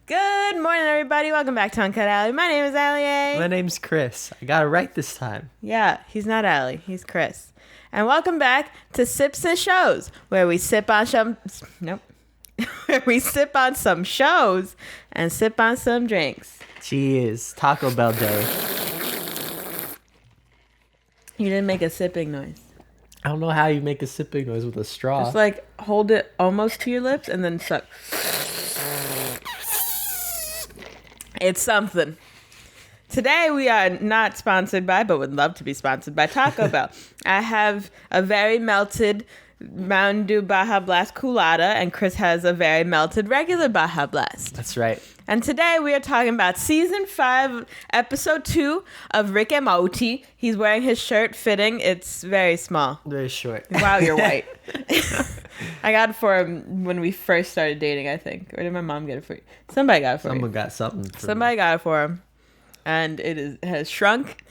Good morning, everybody. Welcome back to UncutAlly. My name is Allie. My name's Chris. I got it right this time. Yeah, he's not Allie. He's Chris. And welcome back to Sips and Shows, where we sip on some... Nope. Where we sip on some shows and sip on some drinks. Cheers. Taco Bell Day. You didn't make a sipping noise. I don't know how you make a sipping noise with a straw. Just like hold it almost to your lips and then suck. It's something. Today we are not sponsored by, but would love to be sponsored by Taco Bell. I have a very melted Mountain Dew Baja Blast Colada, and Chris has a very melted regular Baja Blast. That's right. And today we are talking about Season 5, Episode 2 of Rick and Morty. He's wearing his shirt fitting. It's very small. Very short. Wow, you're white. I got it for him when we first started dating, I think. Or did my mom get it for you? Somebody got it for Someone you. got something for Somebody got it for him. And it has shrunk.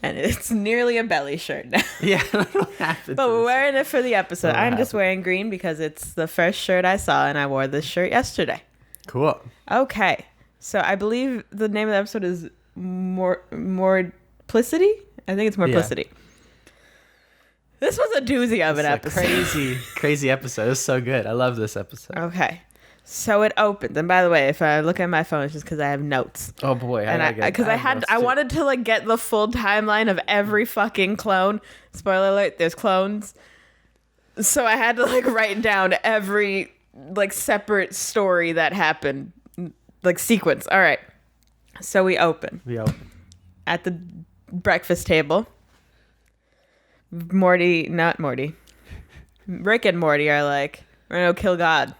And it's nearly a belly shirt now. Yeah, I don't know what happened. But we're wearing it for the episode. I'm just happened? wearing green because it's the first shirt I saw, and I wore this shirt yesterday. Cool. Okay. So I believe the name of the episode is Mortyplicity? I think it's Mortyplicity. Yeah. This was a doozy of an episode. Crazy episode. It was so good. I love this episode. Okay. So it opens, and by the way, if I look at my phone, it's just because I have notes. Oh boy! I wanted to like get the full timeline of every fucking clone. Spoiler alert: there's clones. So I had to like write down every like separate story that happened, like sequence. All right. So we open at the breakfast table. Rick and Morty are like, we're gonna go kill God.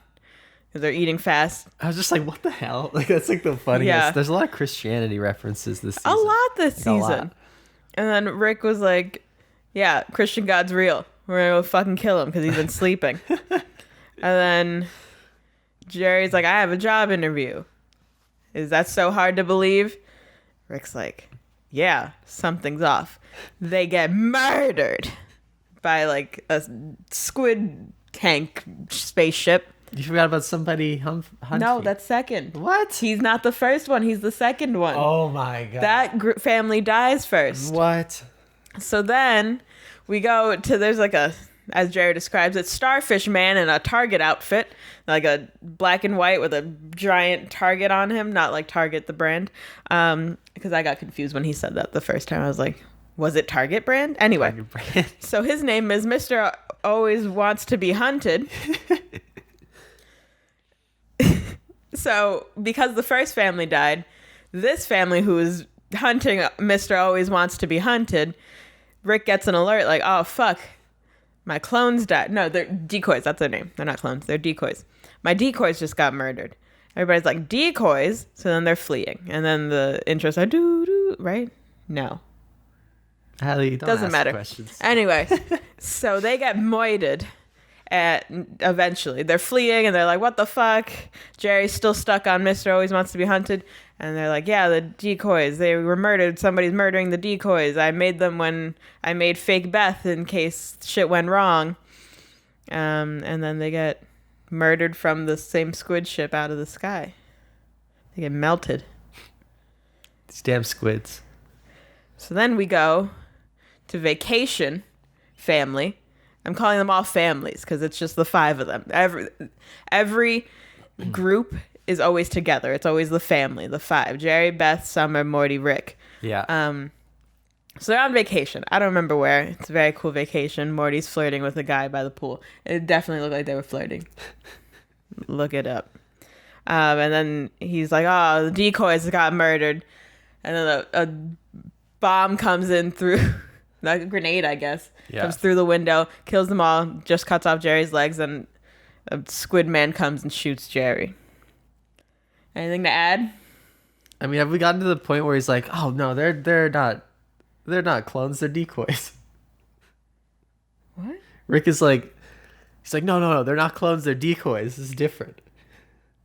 Because they're eating fast. I was just like, what the hell? Like, that's like the funniest. Yeah. There's a lot of Christianity references this season. A lot this season. And then Rick was like, yeah, Christian God's real. We're going to go fucking kill him because he's been sleeping. And then Jerry's like, I have a job interview. Is that so hard to believe? Rick's like, yeah, something's off. They get murdered by like a squid tank spaceship. You forgot about somebody hunting. No, that's second. What? He's not the first one. He's the second one. Oh, my God. That family dies first. What? So then we go to, there's like a, as Jerry describes it, starfish man in a Target outfit. Like a black and white with a giant Target on him. Not like Target, the brand. Because I got confused when he said that the first time. I was like, was it Target brand? Anyway. Target brand. So his name is Mr. Always Wants to Be Hunted. So, because the first family died, this family who is hunting Mr. Always Wants to Be Hunted, Rick gets an alert like, oh, fuck, my clones died. No, they're decoys. That's their name. They're not clones. They're decoys. My decoys just got murdered. Everybody's like, decoys? So then they're fleeing. And then the intros are doo-doo, right? No. Hallie, don't Doesn't ask matter. Questions. Anyway, so they get moited. Eventually they're fleeing and they're like, what the fuck? Jerry's still stuck on Mr. Always Wants to Be Hunted, and they're like, yeah, the decoys, they were murdered. Somebody's murdering the decoys. I made them when I made fake Beth in case shit went wrong. And then they get murdered from the same squid ship out of the sky. They get melted. These damn squids. So then we go to vacation family. I'm calling them all families because it's just the 5 of them. Every group is always together. It's always the family, the 5. Jerry, Beth, Summer, Morty, Rick. Yeah. So they're on vacation. I don't remember where. It's a very cool vacation. Morty's flirting with a guy by the pool. It definitely looked like they were flirting. Look it up. And then he's like, oh, the decoys got murdered. And then a bomb comes in through... like a grenade, I guess. Yeah. Comes through the window, kills them all, just cuts off Jerry's legs, and a squid man comes and shoots Jerry. Anything to add? I mean, have we gotten to the point where he's like, oh no, they're not clones, they're decoys? What? Rick is like, he's like, no, they're not clones, they're decoys. This is different.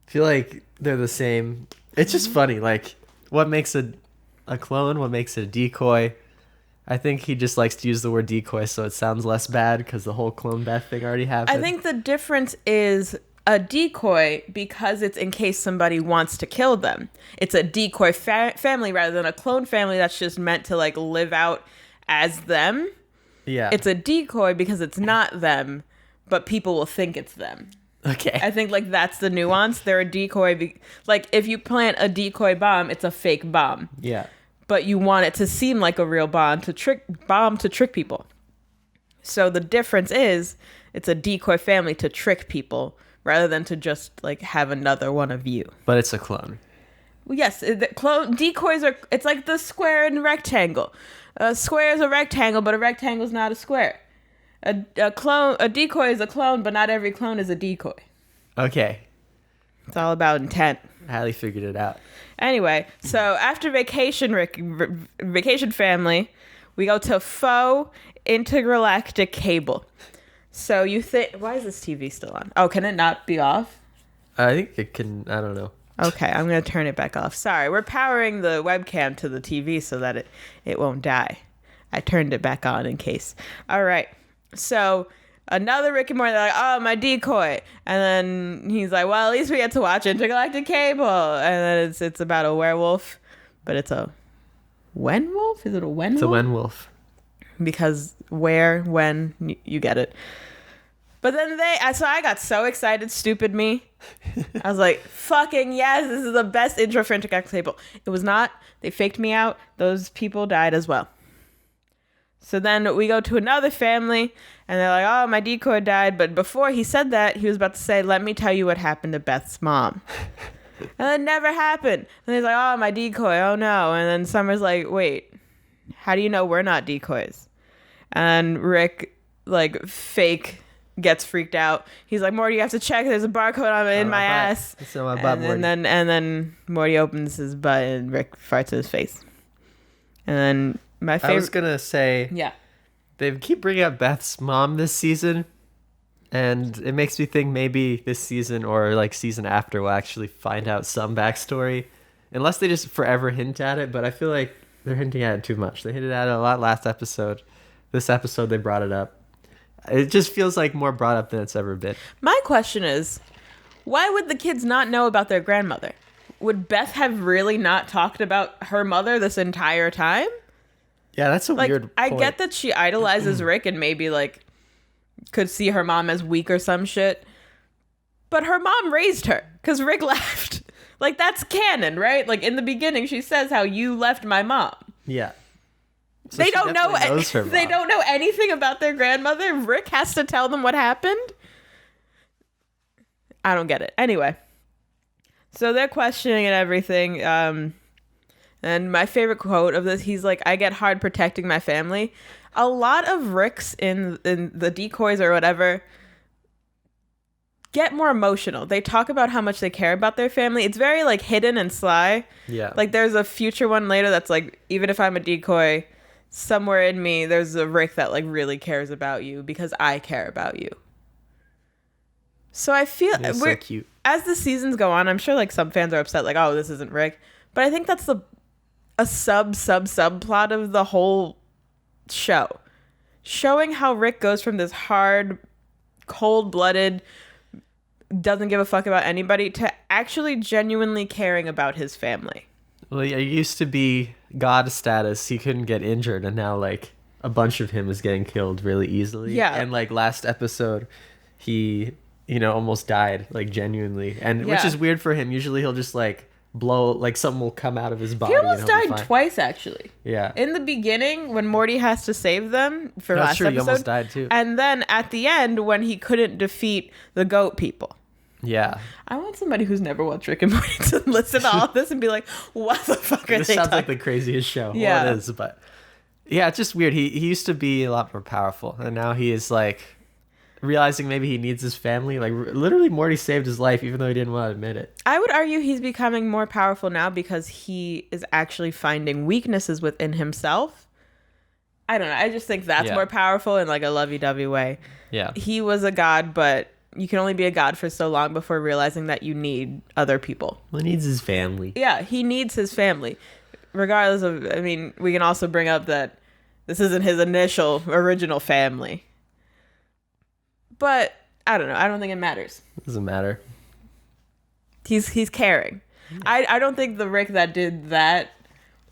I feel like they're the same. It's just funny, like, what makes a clone, what makes it a decoy? I think he just likes to use the word decoy so it sounds less bad because the whole clone Beth thing already happened. I think the difference is a decoy because it's in case somebody wants to kill them. It's a decoy family rather than a clone family that's just meant to like live out as them. Yeah. It's a decoy because it's not them, but people will think it's them. Okay. I think like that's the nuance. They're a decoy. Like if you plant a decoy bomb, it's a fake bomb. Yeah. But you want it to seem like a real bomb to trick people. So the difference is it's a decoy family to trick people rather than to just like have another one of you. But it's a clone. Well, yes, decoys are. It's like the square and rectangle. A square is a rectangle, but a rectangle is not a square. A decoy is a clone, but not every clone is a decoy. Okay. It's all about intent. Hallie figured it out. Anyway, so after vacation family, we go to faux intergalactic cable. So you think, why is this TV still on? Oh, can it not be off? I think it can, I don't know. Okay, I'm going to turn it back off. Sorry, we're powering the webcam to the TV so that it won't die. I turned it back on in case. All right, so another Rick and Morty, they're like, oh, my decoy. And then he's like, well, at least we get to watch Intergalactic Cable. And then it's about a werewolf, but it's a wenwolf? Is it a wenwolf? It's a wenwolf. Because when, you get it. But then so I got so excited, stupid me. I was like, fucking yes, this is the best intro for Intergalactic Cable. It was not. They faked me out. Those people died as well. So then we go to another family, and they're like, oh, my decoy died. But before he said that, he was about to say, let me tell you what happened to Beth's mom. And it never happened. And he's like, oh, my decoy, oh no. And then Summer's like, wait, how do you know we're not decoys? And Rick, like, fake gets freaked out. He's like, Morty, you have to check. There's a barcode in my ass. It's on my butt, Morty. And then Morty opens his butt and Rick farts in his face. And then my favorite. I was gonna say. Yeah. They keep bringing up Beth's mom this season, and it makes me think maybe this season or like season after we'll actually find out some backstory, unless they just forever hint at it. But I feel like they're hinting at it too much. They hinted at it a lot last episode. This episode they brought it up. It just feels like more brought up than it's ever been. My question is, why would the kids not know about their grandmother? Would Beth have really not talked about her mother this entire time? Yeah, that's a weird point. I get that she idolizes Rick and maybe like could see her mom as weak or some shit. But her mom raised her because Rick left. Like that's canon, right? Like in the beginning she says how you left my mom. Yeah. So they don't know. They don't know anything about their grandmother. Rick has to tell them what happened. I don't get it. Anyway, so they're questioning and everything. And my favorite quote of this, he's like, "I get hard protecting my family." A lot of Ricks in the decoys or whatever get more emotional. They talk about how much they care about their family. It's very like hidden and sly. Yeah. Like there's a future one later that's like, even if I'm a decoy, somewhere in me, there's a Rick that like really cares about you because I care about you. So I feel it's so cute. As the seasons go on, I'm sure like some fans are upset, like, oh, this isn't Rick. But I think that's a subplot of the whole show. Showing how Rick goes from this hard, cold-blooded, doesn't give a fuck about anybody to actually genuinely caring about his family. Well, it used to be God status. He couldn't get injured, and now like a bunch of him is getting killed really easily. Yeah. And like last episode, he almost died like genuinely, and which is weird for him. Usually he'll just like blow, like something will come out of his body. He almost died twice actually. Yeah. In the beginning when Morty has to save them for last episode. He almost died too. And then at the end when he couldn't defeat the goat people. Yeah. I want somebody who's never watched Rick and Morty to listen to all of this and be like, what the fuck are they This sounds talking? like the craziest show. Yeah. Well, it is, but yeah, it's just weird. He used to be a lot more powerful, and now he is like realizing maybe he needs his family. Like literally Morty saved his life even though he didn't want to admit it. I would argue he's becoming more powerful now because he is actually finding weaknesses within himself. I don't know. I just think that's more powerful in like a lovey-dovey way. Yeah. He was a god, but you can only be a god for so long before realizing that you need other people. Well, he needs his family. Yeah, he needs his family. Regardless of, I mean, we can also bring up that this isn't his original family. But I don't know. I don't think it matters. Doesn't matter. He's caring. I don't think the Rick that did that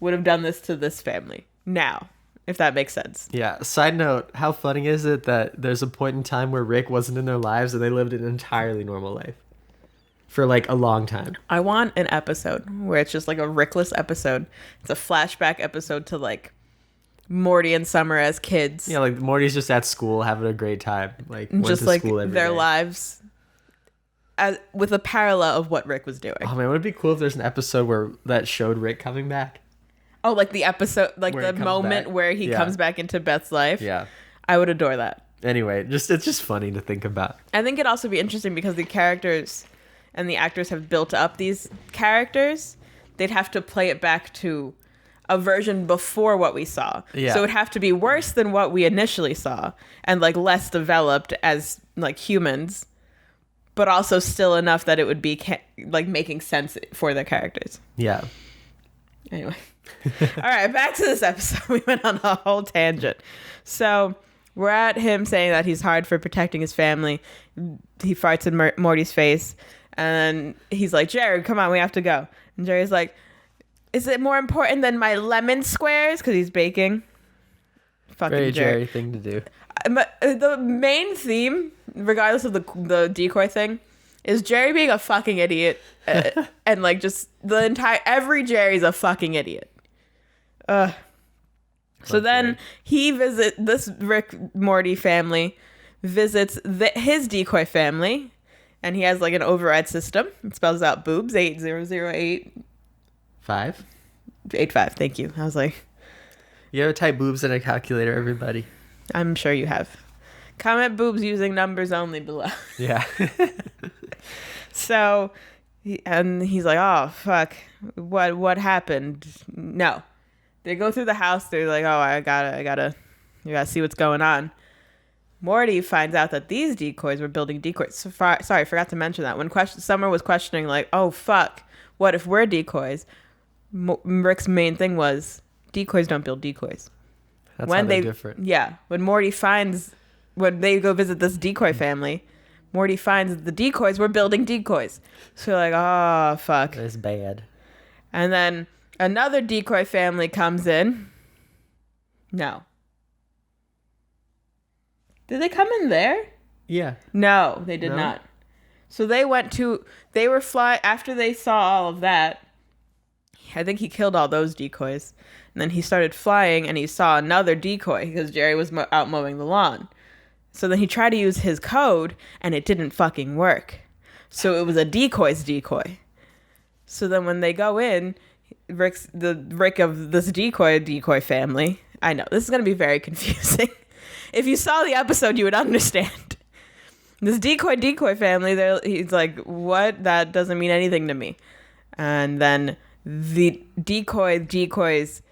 would have done this to this family now, if that makes sense. Yeah. Side note, how funny is it that there's a point in time where Rick wasn't in their lives and they lived an entirely normal life for like a long time? I want an episode where it's just like a Rickless episode. It's a flashback episode to like Morty and Summer as kids. Yeah, like Morty's just at school having a great time. Like went just to like school every their day. lives with a parallel of what Rick was doing. Oh man, would it be cool if there's an episode where that showed Rick coming back? Oh, like the episode, like Where the he comes moment back? where he Yeah. comes back into Beth's life. Yeah. I would adore that. Anyway, it's just funny to think about. I think it'd also be interesting because the characters and the actors have built up these characters. They'd have to play it back to a version before what we saw. Yeah. So it'd have to be worse than what we initially saw and like less developed as like humans, but also still enough that it would be like making sense for the characters. Yeah. Anyway. All right, back to this episode. We went on a whole tangent. So we're at him saying that he's hard for protecting his family. He farts in Morty's face. And he's like, Jerry, come on, we have to go. And Jerry's like, is it more important than my lemon squares? Because he's baking. Fucking Very Jerry thing to do. But the main theme, regardless of the decoy thing, is Jerry being a fucking idiot. And like just every Jerry's a fucking idiot. So then this Rick Morty family visits his decoy family. And he has like an override system. It spells out boobs 8008 5. 85. Thank you. I was like, You ever type boobs in a calculator, everybody? I'm sure you have. Comment boobs using numbers only below. Yeah. So, he's like, oh fuck, what happened? No, they go through the house. They're like, oh, you gotta see what's going on. Morty finds out that these decoys were building decoys. Sorry, I forgot to mention that. When Summer was questioning, like, oh, fuck, what if we're decoys? Rick's main thing was, decoys don't build decoys. That's when how they're different. Yeah. When they go visit this decoy family, Morty finds that the decoys were building decoys. So like, oh, fuck. That's bad. And then another decoy family comes in. No. Did they come in there? Yeah. No, they did not. So they were flying, after they saw all of that, I think he killed all those decoys. And then he started flying and he saw another decoy because Jerry was out mowing the lawn. So then he tried to use his code and it didn't fucking work. So it was a decoy's decoy. So then when they go in, the Rick of this decoy family, I know, this is going to be very confusing. If you saw the episode, you would understand. This decoy family, he's like, what? That doesn't mean anything to me. And then the decoy's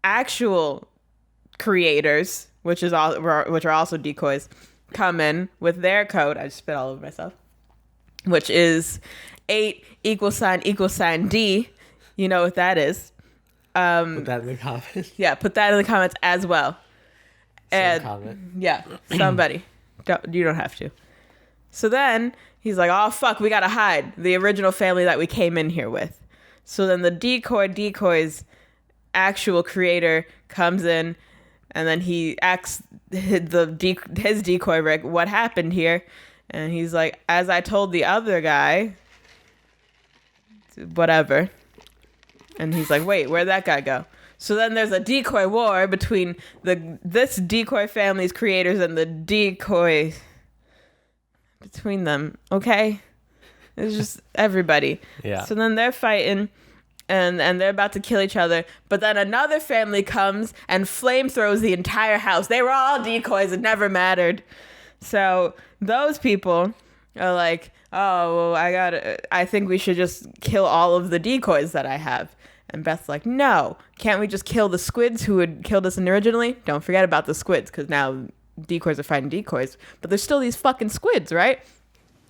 actual creators, which are also decoys, come in with their code. I just spit all over myself. Which is 8 = D. You know what that is. Put that in the comments. Yeah, put that in the comments as well. And comment. Yeah, somebody. You don't have to. So then he's like, oh, fuck, we got to hide the original family that we came in here with. So then the decoy's actual creator comes in and then he asks his decoy Rick, what happened here? And he's like, as I told the other guy, whatever. And he's like, wait, where'd that guy go? So then there's a decoy war between this decoy family's creators and the decoy between them. Okay? It's just everybody. Yeah. So then they're fighting and they're about to kill each other. But then another family comes and flamethrows the entire house. They were all decoys. It never mattered. So those people are like, oh, well, I think we should just kill all of the decoys that I have. And Beth's like, no, can't we just kill the squids who had killed us originally? Don't forget about the squids, because now decoys are fighting decoys. But there's still these fucking squids, right?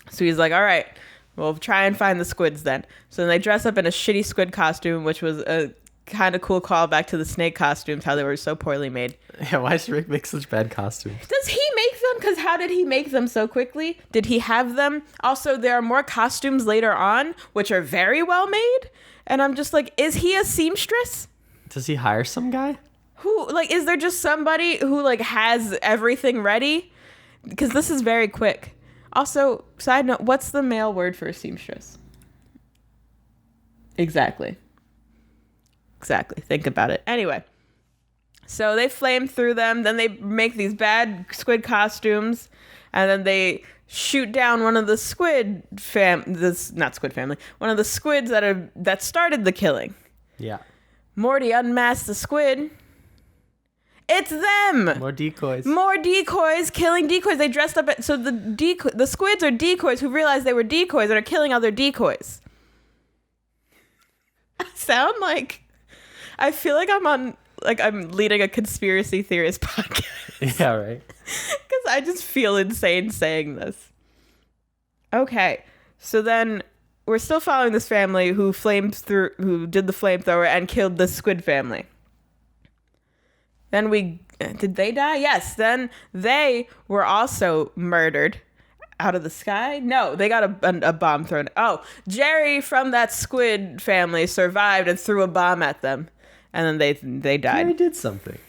So he's like, all right, we'll try and find the squids then. So then they dress up in a shitty squid costume, which was a kind of cool callback to the snake costumes, how they were so poorly made. Yeah, why does Rick make such bad costumes? Does he make them? Because how did he make them so quickly? Did he have them? Also, there are more costumes later on, which are very well made. And I'm just like, is he a seamstress? Does he hire some guy? Who, like, is there just somebody who, like, has everything ready? Because this is very quick. Also, side note, what's the male word for a seamstress? Exactly. Think about it. Anyway. So they flame through them. Then they make these bad squid costumes. And then they shoot down one of the one of the squids that started the killing. Yeah. Morty unmasks the squid. It's them. More decoys. Killing decoys. They dressed up so the squids are decoys who realized they were decoys and are killing other decoys. I feel like I'm leading a conspiracy theorist podcast. Yeah, right. Because I just feel insane saying this. Okay, so then we're still following this family who did the flamethrower and killed the squid family. Then did they die? Yes. Then they were also murdered out of the sky. No, they got a bomb thrown. Oh, Jerry from that squid family survived and threw a bomb at them, and then they died. Jerry did something.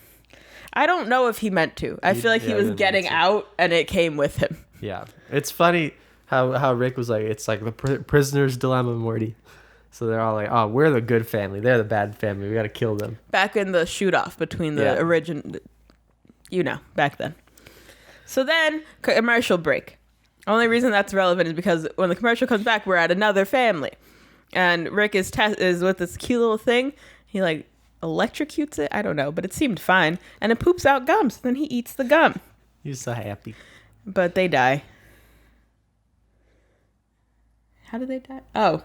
I don't know if he meant to. I feel like he was getting out and it came with him. Yeah. It's funny how Rick was like, it's like the prisoner's dilemma, Morty. So they're all like, oh, we're the good family. They're the bad family. We got to kill them. Back in the shoot-off between the original, back then. So then, commercial break. Only reason that's relevant is because when the commercial comes back, we're at another family. And Rick is with this cute little thing. He, like, electrocutes it. I don't know, but it seemed fine. And it poops out gum, so then he eats the gum. He's so happy. But they die. How did they die? Oh.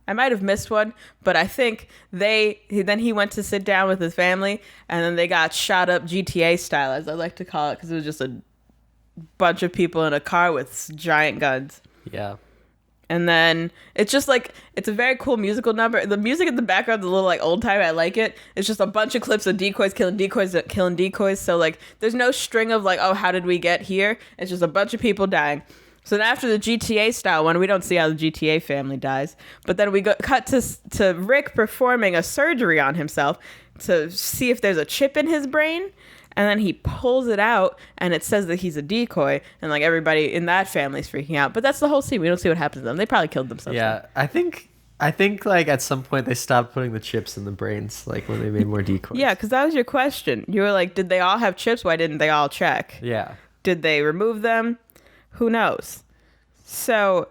I might have missed one, but I think then he went to sit down with his family, and then they got shot up GTA style, as I like to call it, because it was just a bunch of people in a car with giant guns. Yeah. And then it's just like, it's a very cool musical number. The music in the background is a little like old time. I like it. It's just a bunch of clips of decoys killing decoys. So like, there's no string of like, oh, how did we get here? It's just a bunch of people dying. So then after the GTA style one, we don't see how the GTA family dies. But then we cut to Rick performing a surgery on himself to see if there's a chip in his brain. And then he pulls it out, and it says that he's a decoy. And, like, everybody in that family's freaking out. But that's the whole scene. We don't see what happens to them. They probably killed themselves. Yeah, I think, like, at some point they stopped putting the chips in the brains, like, when they made more decoys. Yeah, because that was your question. You were like, did they all have chips? Why didn't they all check? Yeah. Did they remove them? Who knows? So,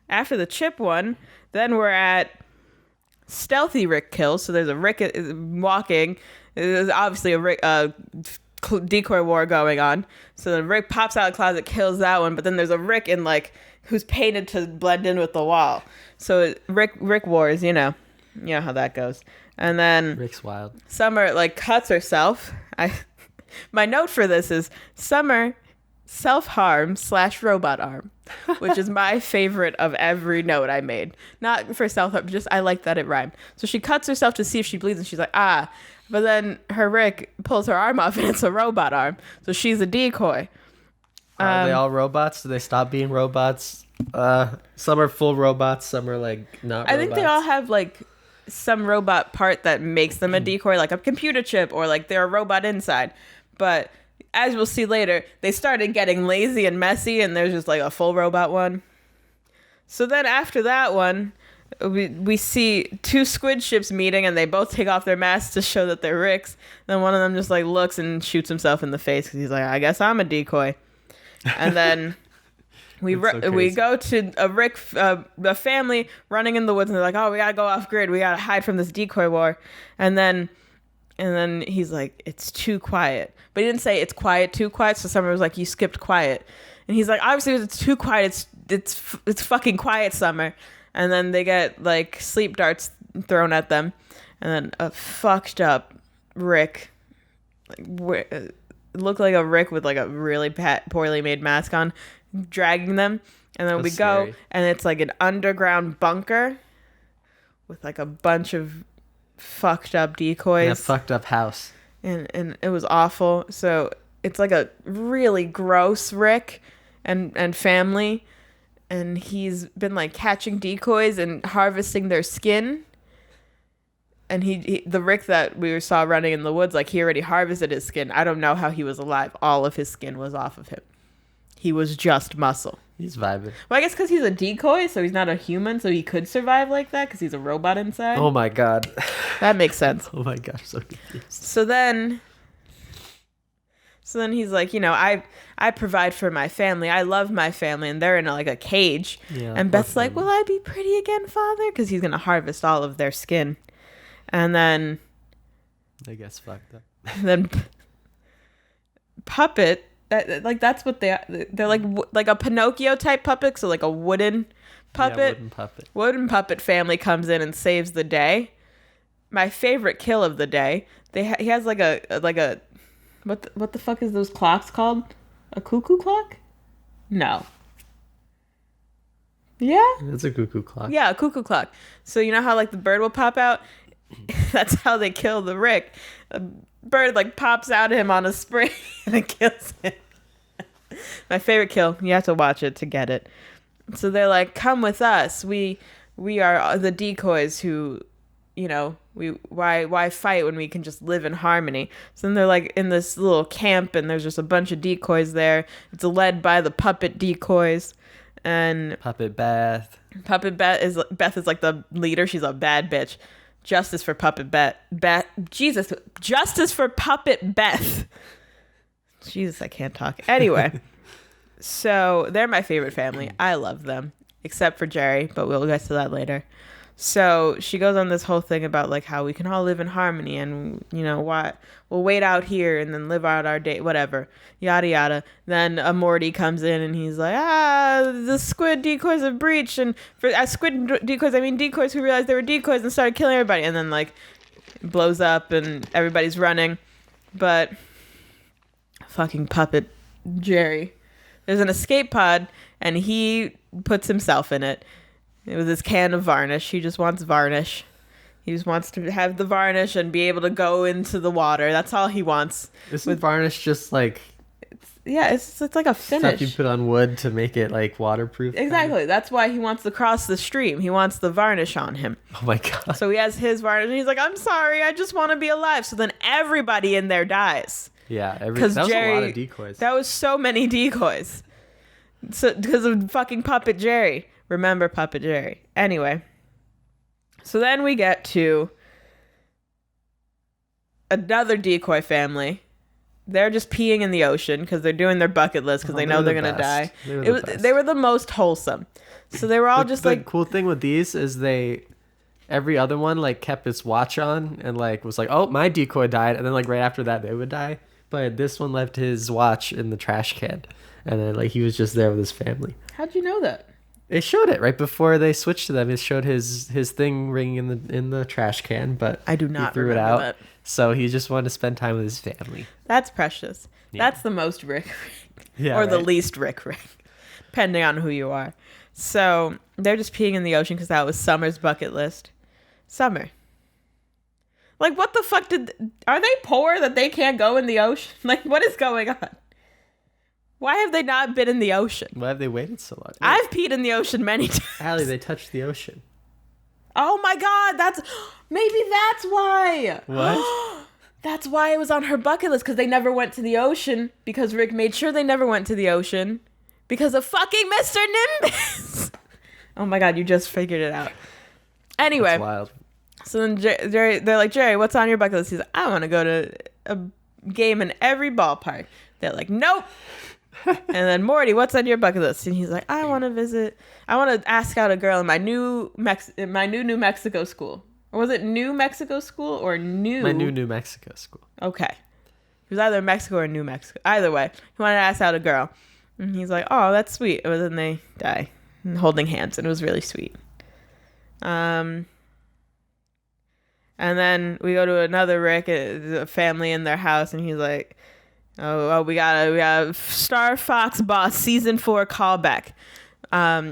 after the chip one, then we're at stealthy Rick kills. So there's a Rick walking. There's obviously a decoy war going on. So then Rick pops out of the closet, kills that one. But then there's a Rick who's painted to blend in with the wall. So Rick wars, you know how that goes. And then Rick's wild. Summer cuts herself. My note for this is Summer self-harm / robot arm, which is my favorite of every note I made. Not for self-harm, just I like that it rhymed. So she cuts herself to see if she bleeds, and she's like, ah. But then her Rick pulls her arm off, and it's a robot arm. So she's a decoy. Are they all robots? Do they stop being robots? Some are full robots. Some are not robots. I think they all have some robot part that makes them a decoy, like a computer chip, or they're a robot inside. But as we'll see later, they started getting lazy and messy, and there's just a full robot one. So then after that one, we see two squid ships meeting, and they both take off their masks to show that they're Ricks. Then one of them just looks and shoots himself in the face because he's like, I guess I'm a decoy. And then we go to a family running in the woods, and they're like, oh, we gotta go off grid, we gotta hide from this decoy war. And then he's like, it's too quiet. But he didn't say it's too quiet. So Summer was like, you skipped quiet. And he's like, obviously it's too quiet. It's fucking quiet, Summer. And then they get sleep darts thrown at them. And then a fucked up Rick, looked like a Rick with a really poorly made mask on, dragging them. And then we go, and it's an underground bunker with a bunch of fucked up decoys. In a fucked up house. And it was awful. So it's like a really gross Rick and family, and he's been like catching decoys and harvesting their skin. And the Rick that we saw running in the woods, like he already harvested his skin. I don't know how he was alive. All of his skin was off of him. He was just muscle. He's vibing. Well, I guess because he's a decoy, so he's not a human, so he could survive like that because he's a robot inside. Oh my god. That makes sense. Oh my gosh, so confused. So then he's like, I provide for my family. I love my family, and they're in like a cage. Yeah, and Beth's like, will I be pretty again, Father? Because he's gonna harvest all of their skin. And then I guess fucked up. Then puppet, that's what they're like a Pinocchio type puppet, so like a wooden puppet. Yeah, wooden puppet family comes in and saves the day. My favorite kill of the day. He has like a what the fuck is those clocks called? A cuckoo clock? No. Yeah? It's a cuckoo clock. Yeah, a cuckoo clock. So you know how like the bird will pop out? That's how they kill the Rick. A bird like pops out of him on a spring and it kills him. My favorite kill. You have to watch it to get it. So they're like, come with us. We are the decoys who, why fight when we can just live in harmony? So then they're like in this little camp, and there's just a bunch of decoys there. It's led by the puppet decoys. And Puppet Beth is like the leader. She's a bad bitch. Justice for Puppet Jesus. Justice for Puppet Beth. Jesus, I can't talk. Anyway, so they're my favorite family. I love them, except for Jerry, but we'll get to that later. So she goes on this whole thing about like how we can all live in harmony, and why we'll wait out here and then live out our day, whatever, yada yada. Then a Morty comes in and he's like, the squid decoys have breached, and for squid decoys I mean decoys who realized they were decoys and started killing everybody, and then like blows up and everybody's running, but fucking puppet Jerry, there's an escape pod and he puts himself in it. It was his can of varnish. He just wants varnish. He just wants to have the varnish and be able to go into the water. That's all he wants. Isn't varnish just like... It's like a finish. Stuff you put on wood to make it like waterproof? Exactly. Kind of? That's why he wants to cross the stream. He wants the varnish on him. Oh my god. So he has his varnish and he's like, I'm sorry, I just want to be alive. So then everybody in there dies. Yeah, that was a lot of decoys. That was so many decoys. So because of fucking Puppet Jerry. Remember Puppet Jerry. Anyway. So then we get to another decoy family. They're just peeing in the ocean because they're doing their bucket list because they know they're going to die. They were the most wholesome. So they were all just like... The cool thing with these is every other one like kept its watch on and like was like, oh, my decoy died. And then like right after that they would die. But this one left his watch in the trash can. And then like he was just there with his family. How'd you know that? It showed it right before they switched to them. It showed his thing ringing in the trash can, but I do not he threw it out. That. So he just wanted to spend time with his family. That's precious. Yeah. That's the most Rick. Yeah, or the least Rick, depending on who you are. So they're just peeing in the ocean because that was Summer's bucket list. Summer. Like, what the fuck are they poor that they can't go in the ocean? Like, what is going on? Why have they not been in the ocean? Why have they waited so long? I've peed in the ocean many times. Allie, they touched the ocean. Oh my god, maybe that's why. What? That's why it was on her bucket list, because they never went to the ocean, because Rick made sure they never went to the ocean, because of fucking Mr. Nimbus. Oh my god, you just figured it out. Anyway. That's wild. So then Jerry, they're like, Jerry, what's on your bucket list? He's like, I want to go to a game in every ballpark. They're like, nope. And then Morty, what's on your bucket list? And he's like, I want to ask out a girl in my new New Mexico school. Or was it New Mexico school or new? My new Mexico school. Okay. It was either Mexico or New Mexico. Either way, he wanted to ask out a girl. And he's like, oh, that's sweet. And then they die holding hands. And it was really sweet. And then we go to another Rick, a family in their house. And he's like, oh, we got Star Fox Boss season 4 callback,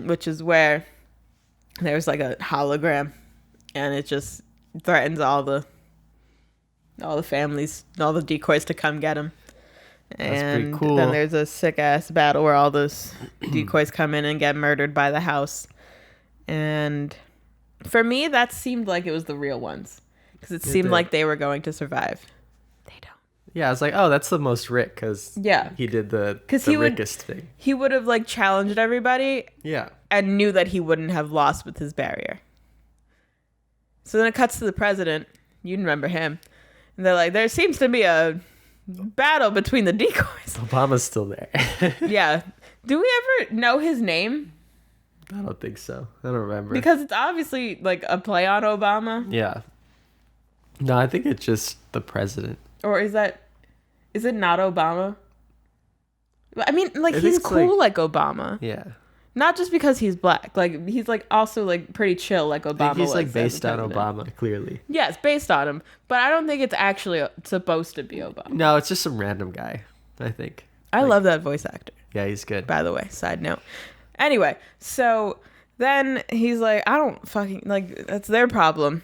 which is where there's like a hologram, and it just threatens all the families, all the decoys to come get him. That's pretty And cool. then there's a sick ass battle where all those decoys come in and get murdered by the house. And for me, that seemed like it was the real ones because it seemed like they were going to survive. They don't. Yeah, I was like, oh, that's the most Rick because he did the Rickest thing. He would have like challenged everybody. Yeah. And knew that he wouldn't have lost with his barrier. So then it cuts to the president. You remember him. And they're like, there seems to be a battle between the decoys. Obama's still there. Yeah. Do we ever know his name? I don't think so. I don't remember. Because it's obviously like a play on Obama. Yeah. No, I think it's just the president. Or is it not Obama? I mean, like, he's it's cool like Obama. Yeah. Not just because he's black. Like, he's like also like pretty chill like Obama. I think he's was like as based a on president. Obama, clearly. Yeah, it's based on him. But I don't think it's actually supposed to be Obama. No, it's just some random guy, I think. I love that voice actor. Yeah, he's good. By the way, side note. Anyway, so then he's like, I don't fucking, like, that's their problem.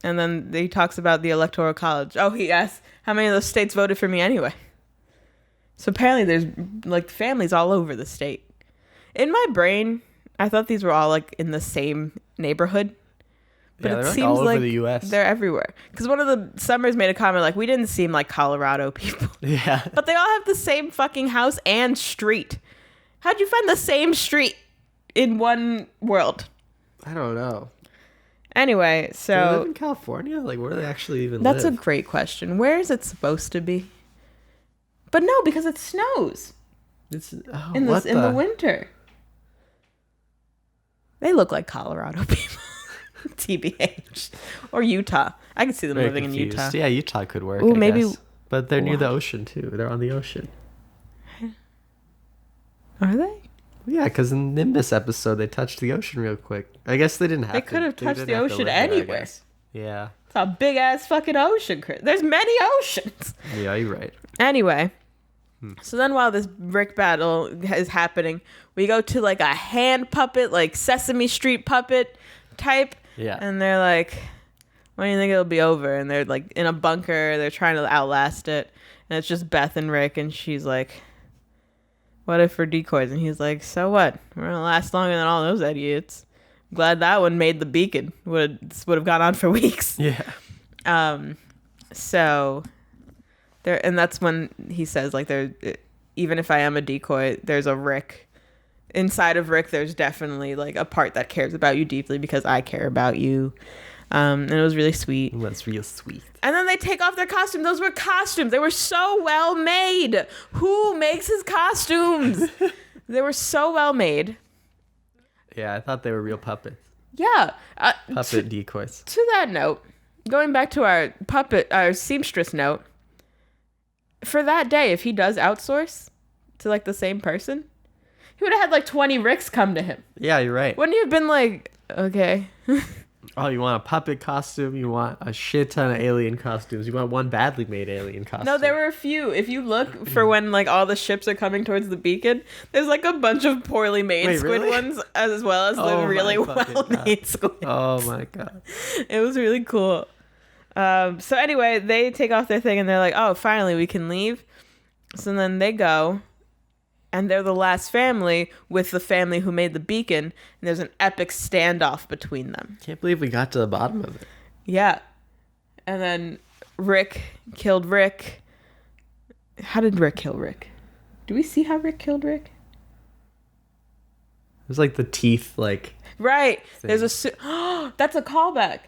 And then he talks about the Electoral College. Oh, he asks, how many of those states voted for me anyway? So apparently there's, like, families all over the state. In my brain, I thought these were all, like, in the same neighborhood. But yeah, it they're seems all over like the U.S. They're everywhere. Because one of the Summers made a comment, like, we didn't seem like Colorado people. Yeah. But they all have the same fucking house and street. How'd you find the same street in one world? I don't know. Anyway, Do they so live in California? Like, where do they actually even that's live? a great question. Where is it supposed to be? But no, because it snows It's in the winter. They look like Colorado people. TBH. Or Utah. I could see them Very living confused. in Utah. Yeah, Utah could work. Ooh, I maybe. guess. But they're near the What? ocean too. They're on the ocean. Are they? Yeah, because in Nimbus episode they touched the ocean real quick. I guess they didn't have. They to. could have touched didn't the have to ocean live there, I anywhere. guess. Yeah. It's a big ass fucking ocean, Chris. There's many oceans. Yeah, you're right. Anyway, so then while this Rick battle is happening, we go to like a hand puppet, like Sesame Street puppet type. Yeah. And they're like, when do you think it'll be over? And they're like in a bunker. They're trying to outlast it. And it's just Beth and Rick. And she's like, what if we're decoys? And he's like, so what? We're going to last longer than all those idiots. I'm glad that one made the beacon. Would have gone on for weeks. Yeah. So there, and that's when he says like even if I am a decoy, there's a Rick inside of Rick. There's definitely like a part that cares about you deeply because I care about you. And it was really sweet. That's real sweet. And then they take off their costume. Those were costumes. They were so well made. Who makes his costumes? They were so well made. Yeah, I thought they were real puppets. Yeah. Puppet decoys. To that note, going back to our seamstress note, for that day, if he does outsource to like the same person, he would have had like 20 Ricks come to him. Yeah, you're right. Wouldn't he have been like, okay. Oh, you want a puppet costume? You want a shit ton of alien costumes? You want one badly made alien costume? No, there were a few. If you look for when like all the ships are coming towards the beacon, there's like a bunch of poorly made squid really? ones as well as the really well made squid. Oh my god. It was really cool. So anyway, they take off their thing and they're like, oh, finally we can leave. So then they go. And they're the last family with the family who made the beacon. And there's an epic standoff between them. Can't believe we got to the bottom of it. Yeah. And then Rick killed Rick. How did Rick kill Rick? Do we see how Rick killed Rick? It was like the teeth, like... Right. Thing. There's that's a callback.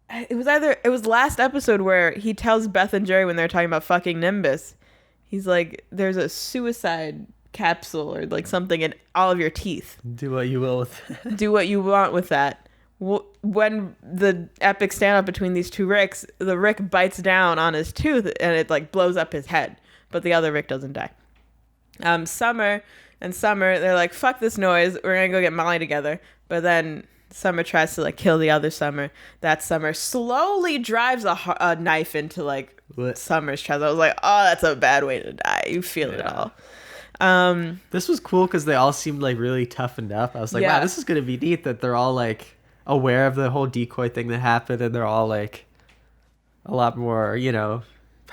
It was last episode where he tells Beth and Jerry when they're talking about fucking Nimbus. He's like, there's a suicide capsule or like something in all of your teeth. Do what you will with it. Do what you want with that. When the epic standoff between these two Ricks, the Rick bites down on his tooth and it like blows up his head. But the other Rick doesn't die. Summer, they're like, fuck this noise. We're going to go get Molly together. But then Summer tries to like kill the other Summer. That Summer slowly drives a knife into like Summer's chest. I was like, oh, that's a bad way to die. You feel it all. This was cool because they all seemed like really toughened up. I was like, wow, this is going to be neat that they're all like aware of the whole decoy thing that happened and they're all like a lot more,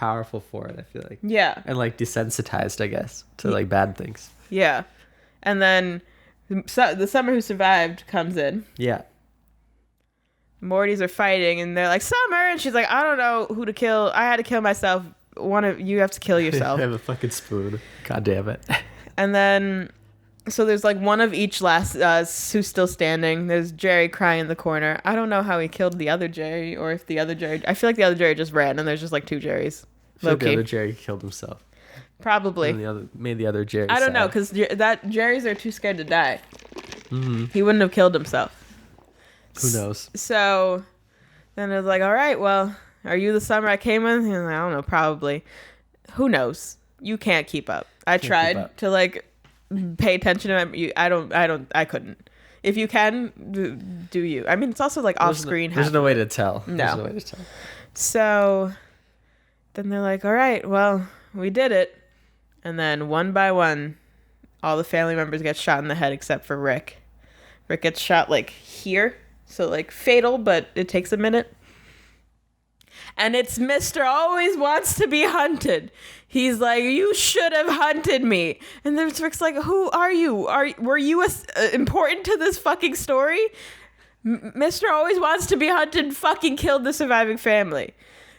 powerful for it, I feel like. Yeah. And like desensitized, I guess, to like bad things. Yeah. And then the Summer who survived comes in. Yeah. Mortys are fighting, and they're like, Summer! And she's like, I don't know who to kill. I had to kill myself. One of you have to kill yourself. I have a fucking spoon. God damn it. And then, so there's like one of each last who's still standing. There's Jerry crying in the corner. I don't know how he killed the other Jerry, or if the other Jerry... I feel like the other Jerry just ran, and there's just like two Jerrys. I feel like the other Jerry killed himself. Probably. And made the other Jerry I don't know, sad. because Jerry's are too scared to die. Mm-hmm. He wouldn't have killed himself. Who knows? So then it was like, all right, well, are you the Summer I came with? And I don't know, probably. Who knows? You can't keep up. I tried to like pay attention to him. I couldn't. If you can, do you? I mean, it's also like off screen. There's no way to tell. No. There's no way to tell. So then they're like, all right, well, we did it. And then one by one, all the family members get shot in the head except for Rick. Rick gets shot like here. So like fatal, but it takes a minute. And it's Mr. Always Wants to Be Hunted. He's like, you should have hunted me. And then Rick's like, who are you? Were you important to this fucking story? Mr. Always Wants to Be Hunted fucking killed the surviving family.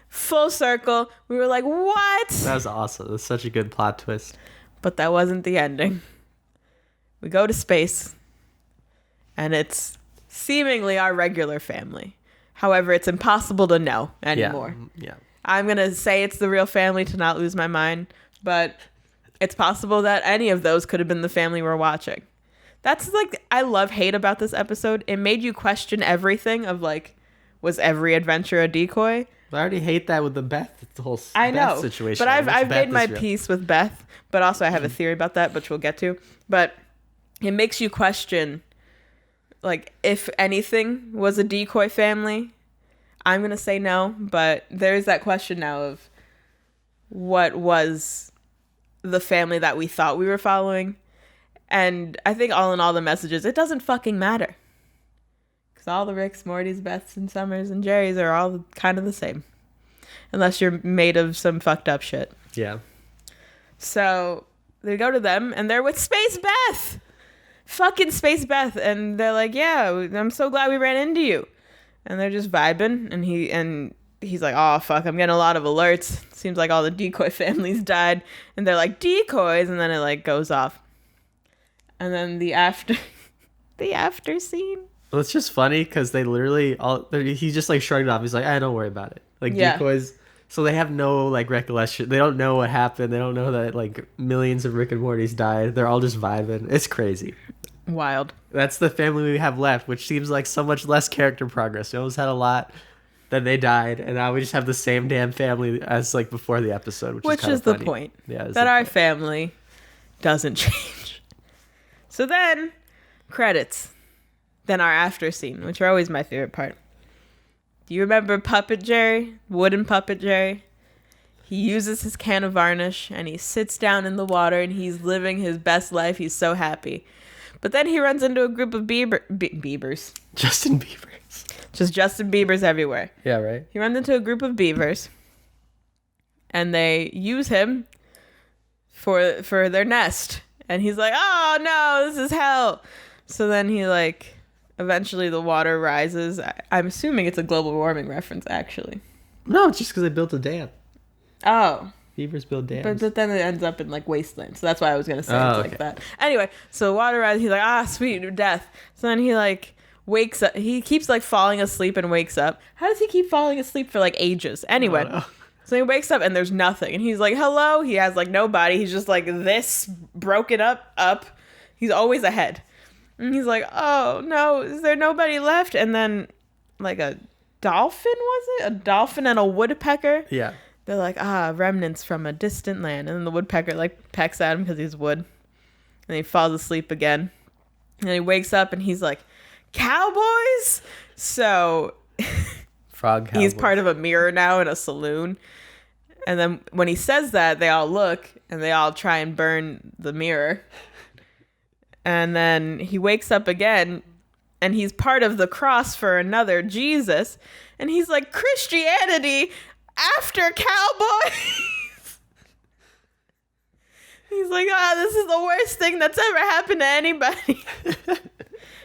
Full circle. We were like, what? That was awesome. That's such a good plot twist. But that wasn't the ending. We go to space. And it's seemingly our regular family. However, it's impossible to know anymore. Yeah. I'm going to say it's the real family to not lose my mind, but it's possible that any of those could have been the family we're watching. That's like, I hate about this episode. It made you question everything of like, was every adventure a decoy? I already hate that with the Beth, the whole Beth situation. But I've made my peace with Beth, but also I have a theory about that, which we'll get to. But it makes you question, like, if anything was a decoy family. I'm going to say no, but there's that question now of what was the family that we thought we were following. And I think all in all, the messages, it doesn't fucking matter. Because all the Ricks, Mortys, Beths, and Summers, and Jerrys are all kind of the same. Unless you're made of some fucked up shit. Yeah. So they go to them, and they're with Space Beth! Fucking Space Beth. And they're like, yeah, I'm so glad we ran into you. And they're just vibing, and he's like, oh, fuck, I'm getting a lot of alerts. Seems like all the decoy families died. And they're like, decoys, and then it, like, goes off. And then the after scene. Well, it's just funny, because they literally, he just, like, shrugged it off. He's like, don't worry about it. Like, decoys, so they have no, like, recollection. They don't know what happened. They don't know that, like, millions of Rick and Mortys died. They're all just vibing. It's crazy. Wild. That's the family we have left, which seems like so much less character progress. We almost had a lot, then they died, and now we just have the same damn family as like before the episode, which is the funny. point. Yeah, that our family doesn't change. So then, credits. Then our after scene, which are always my favorite part. Do you remember Puppet Jerry? Wooden Puppet Jerry? He uses his can of varnish, and he sits down in the water, and he's living his best life. He's so happy. But then he runs into a group of beavers. Justin Biebers. Just Justin Biebers everywhere. Yeah, right. He runs into a group of beavers, and they use him for their nest. And he's like, oh no, this is hell. So then he like, eventually the water rises. I'm assuming it's a global warming reference, actually. No, it's just because they built a dam. Oh. Beavers build dams. But then it ends up in like wasteland. So that's why I was gonna say like that. Anyway, so water rises. He's like, sweet death. So then he like wakes up. He keeps like falling asleep and wakes up. How does he keep falling asleep for like ages? Anyway, so he wakes up and there's nothing. And he's like, hello. He has like nobody. He's just like this broken up. He's always ahead. And he's like, oh no, is there nobody left? And then like a dolphin, was it? A dolphin and a woodpecker? Yeah. They're like, remnants from a distant land. And then the woodpecker, like, pecks at him because he's wood. And he falls asleep again. And he wakes up and he's like, cowboys? So Frog cowboys. He's part of a mirror now in a saloon. And then when he says that, they all look and they all try and burn the mirror. And then he wakes up again and he's part of the cross for another Jesus. And he's like, Christianity? after Cowboy. He's like, this is the worst thing that's ever happened to anybody.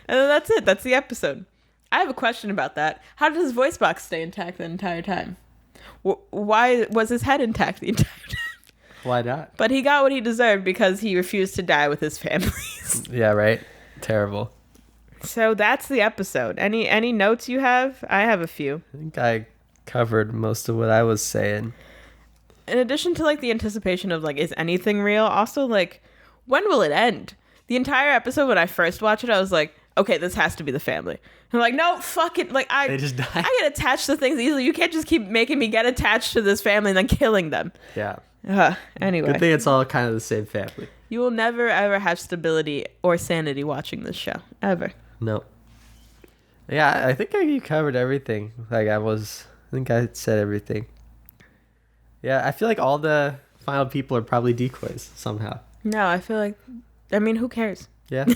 And then that's it. That's the episode. I have a question about that. How did his voice box stay intact the entire time? Why was his head intact the entire time? Why not? But he got what he deserved because he refused to die with his families. Yeah, right? Terrible. So that's the episode. Any notes you have? I have a few. I think I covered most of what I was saying. In addition to like the anticipation of like, is anything real? Also like, when will it end? The entire episode, when I first watched it, I was like, okay, this has to be the family. I'm like, no, fuck it. Like They just die. I get attached to things easily. You can't just keep making me get attached to this family and then killing them. Yeah. Anyway. Good thing it's all kind of the same family. You will never ever have stability or sanity watching this show. Ever. No. Yeah, I think you covered everything. Like I think I said everything. Yeah, I feel like all the final people are probably decoys somehow. No, I feel like, I mean, who cares? Yeah.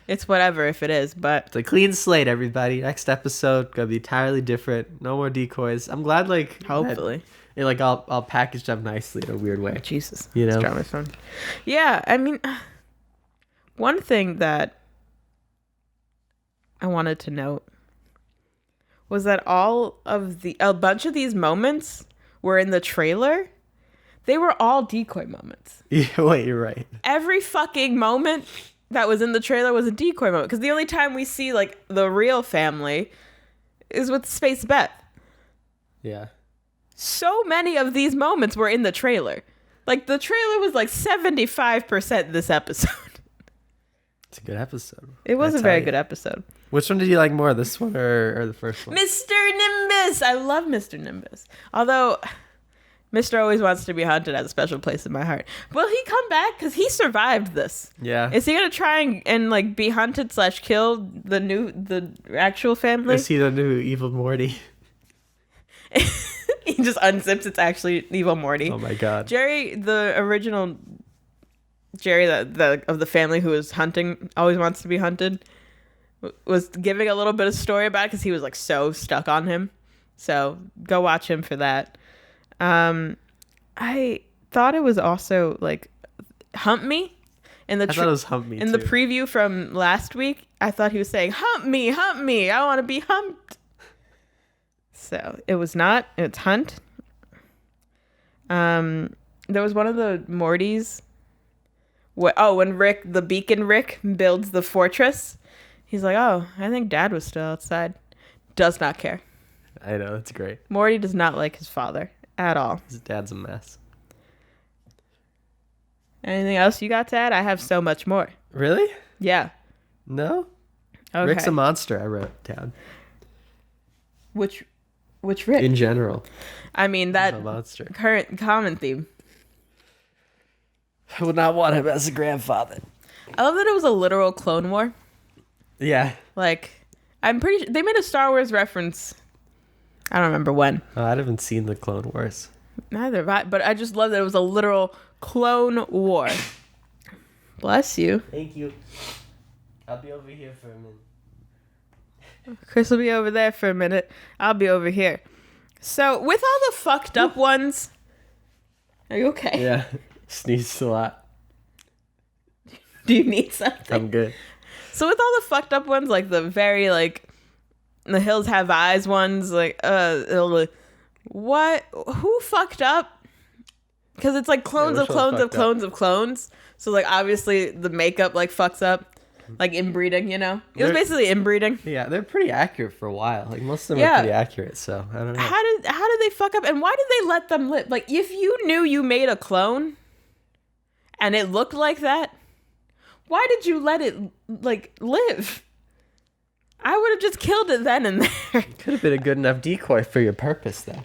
It's whatever if it is, but It's a clean slate, everybody. Next episode gonna be entirely different. No more decoys. I'm glad, like, hopefully. I'll package them nicely in a weird way. Jesus. You know? Let's try my phone. Yeah, I mean, one thing that I wanted to note was that a bunch of these moments were in the trailer. They were all decoy moments. Yeah, wait, you're right. Every fucking moment that was in the trailer was a decoy moment. Because the only time we see, like, the real family is with Space Beth. Yeah. So many of these moments were in the trailer. Like, the trailer was, like, 75% this episode. It's a good episode. It was a very good episode. Which one did you like more, this one or the first one? Mr. Nimbus! I love Mr. Nimbus. Although, Mr. Always Wants to Be Hunted has a special place in my heart. Will he come back? Because he survived this. Yeah. Is he going to try and like, be hunted / kill the actual family? Is he the new evil Morty? He just unzips, it's actually evil Morty. Oh my god. Jerry, the original Jerry of the family who was hunting, Always Wants to Be Hunted, was giving a little bit of story about it because he was like so stuck on him. So go watch him for that. I thought it was also like Hump Me in the I thought it was Hump Me in too. the preview from last week. I thought he was saying hump me, I want to be humped. So it was not. It's Hunt. There was one of the Mortys. When the Beacon Rick builds the fortress, he's like, oh, I think Dad was still outside. Does not care. I know, that's great. Morty does not like his father at all. His dad's a mess. Anything else you got to add? I have so much more. Really? Yeah. No? Okay. Rick's a monster, I wrote down. Which Rick? In general. I mean, that a monster. current common theme. I would not want him as a grandfather. I love that it was a literal Clone War. Yeah. Like, I'm pretty sure they made a Star Wars reference. I don't remember when. Oh, I haven't seen the Clone Wars. Neither have I, but I just love that it was a literal Clone War. Bless you. Thank you. I'll be over here for a minute. Chris will be over there for a minute. I'll be over here. So, with all the fucked up ones... Are you okay? Yeah. Sneezed a lot. Do you need something? I'm good. So, with all the fucked up ones, like the very, like... The Hills Have Eyes ones, like... what? Who fucked up? Because it's like clones of clones of clones of clones. So, like, obviously, the makeup, like, fucks up. Like inbreeding, you know? It was basically inbreeding. Yeah, they're pretty accurate for a while. Like, most of them are pretty accurate, so I don't know. How did they fuck up? And why did they let them live? Like, if you knew you made a clone and it looked like that, why did you let it, like, live? I would have just killed it then and there. Could have been a good enough decoy for your purpose, though.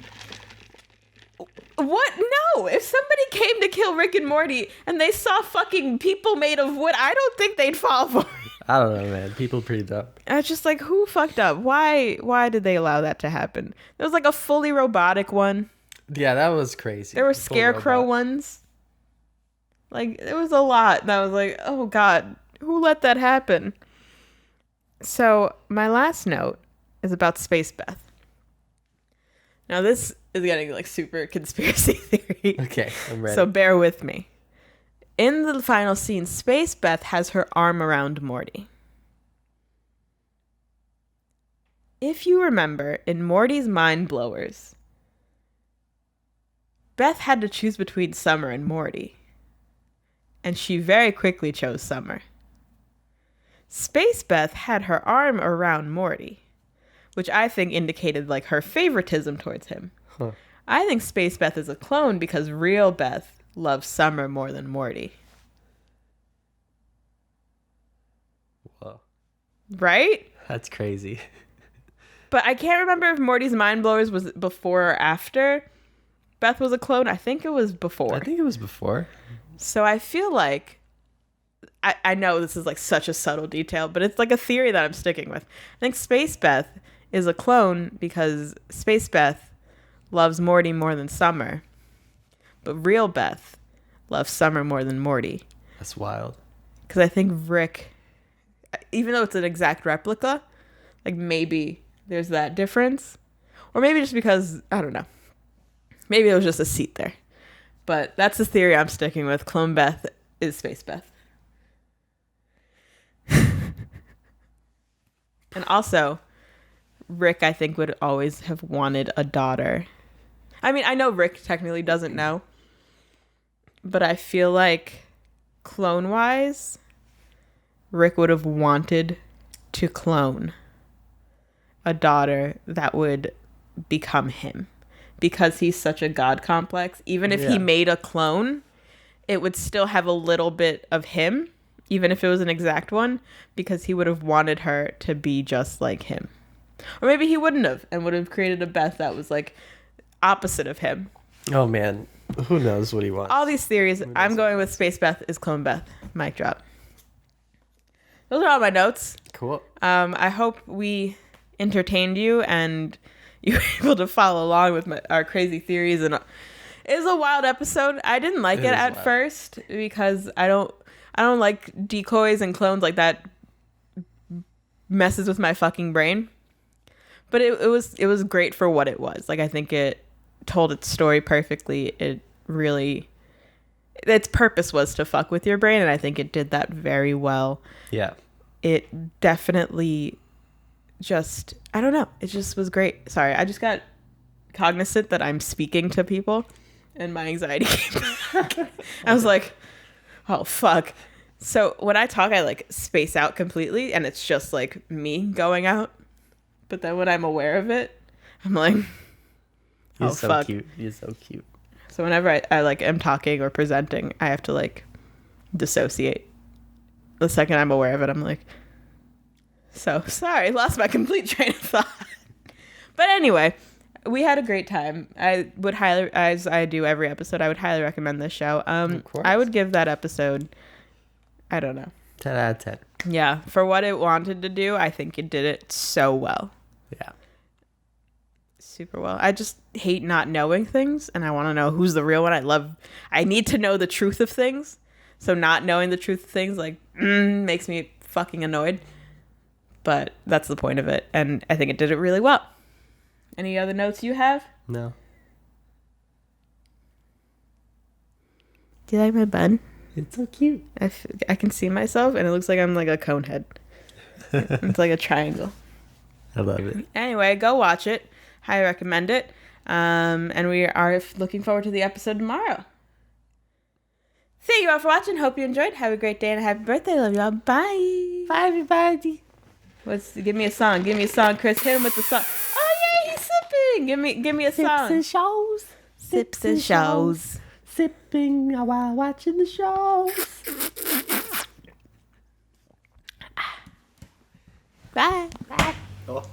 What? No. If somebody came to kill Rick and Morty and they saw fucking people made of wood, I don't think they'd fall for it. I don't know, man. People pretty dumb. I was just like, who fucked up? Why did they allow that to happen? There was like a fully robotic one. Yeah, that was crazy. There were scarecrow ones. Like, there was a lot. And I was like, oh God, who let that happen? So my last note is about Space Beth. Now this is getting like super conspiracy theory. Okay, I'm ready. So bear with me. In the final scene, Space Beth has her arm around Morty. If you remember, in Morty's Mind Blowers, Beth had to choose between Summer and Morty. And she very quickly chose Summer. Space Beth had her arm around Morty, which I think indicated like her favoritism towards him. Huh. I think Space Beth is a clone because real Beth loves Summer more than Morty. Whoa. Right? That's crazy. But I can't remember if Morty's Mind Blowers was before or after Beth was a clone. I think it was before. I think it was before. So I feel like, I know this is like such a subtle detail, but it's like a theory that I'm sticking with. I think Space Beth is a clone because Space Beth loves Morty more than Summer. But real Beth loves Summer more than Morty. That's wild. Because I think Rick, even though it's an exact replica, like maybe there's that difference. Or maybe just because, I don't know. Maybe it was just a seat there. But that's the theory I'm sticking with. Clone Beth is Space Beth. And also, Rick, I think, would always have wanted a daughter. I mean, I know Rick technically doesn't know. But I feel like, clone-wise, Rick would have wanted to clone a daughter that would become him. Because he's such a god complex. Even if he made a clone, it would still have a little bit of him. Even if it was an exact one. Because he would have wanted her to be just like him. Or maybe he wouldn't have. And would have created a Beth that was like opposite of him. Oh, man. Who knows what he wants? All these theories. I'm going with Space Beth is Clone Beth. Mic drop. Those are all my notes. Cool. I hope we entertained you and you were able to follow along with our crazy theories. And it was a wild episode. I didn't like it at first because I don't like decoys and clones like that. Messes with my fucking brain. But it was great for what it was. Like, I think it told its story perfectly. Its purpose was to fuck with your brain, and I think it did that very well. Yeah. It definitely just, I don't know. It just was great. Sorry, I just got cognizant that I'm speaking to people, and my anxiety came back. I was like, oh, fuck. So when I talk, I like space out completely, and it's just like me going out. But then when I'm aware of it, I'm like, He's so fuck. cute. He's so cute. So whenever I like am talking or presenting, I have to like dissociate. The second I'm aware of it, I'm like, so sorry, lost my complete train of thought. But anyway, we had a great time. I would highly, as I do every episode, I would highly recommend this show. Of course. I would give that episode, I don't know. 10 out of 10. Yeah, for what it wanted to do, I think it did it so well. Yeah. Super well. I just hate not knowing things, and I want to know who's the real one. I need to know the truth of things. So not knowing the truth of things like makes me fucking annoyed. But that's the point of it, and I think it did it really well. Any other notes you have? No. Do you like my bun? It's so cute. I can see myself, and it looks like I'm like a cone head. It's like a triangle. I love it. Anyway, go watch it. Highly recommend it. And we are looking forward to the episode tomorrow. Thank you all for watching. Hope you enjoyed. Have a great day and a happy birthday. Love you all. Bye. Bye, everybody. Give me a song. Give me a song, Chris. Hit him with the song. Oh yeah, he's sipping. Give me a song. Sips and shows. Sips and shows. Sipping while watching the shows. Bye. Oh.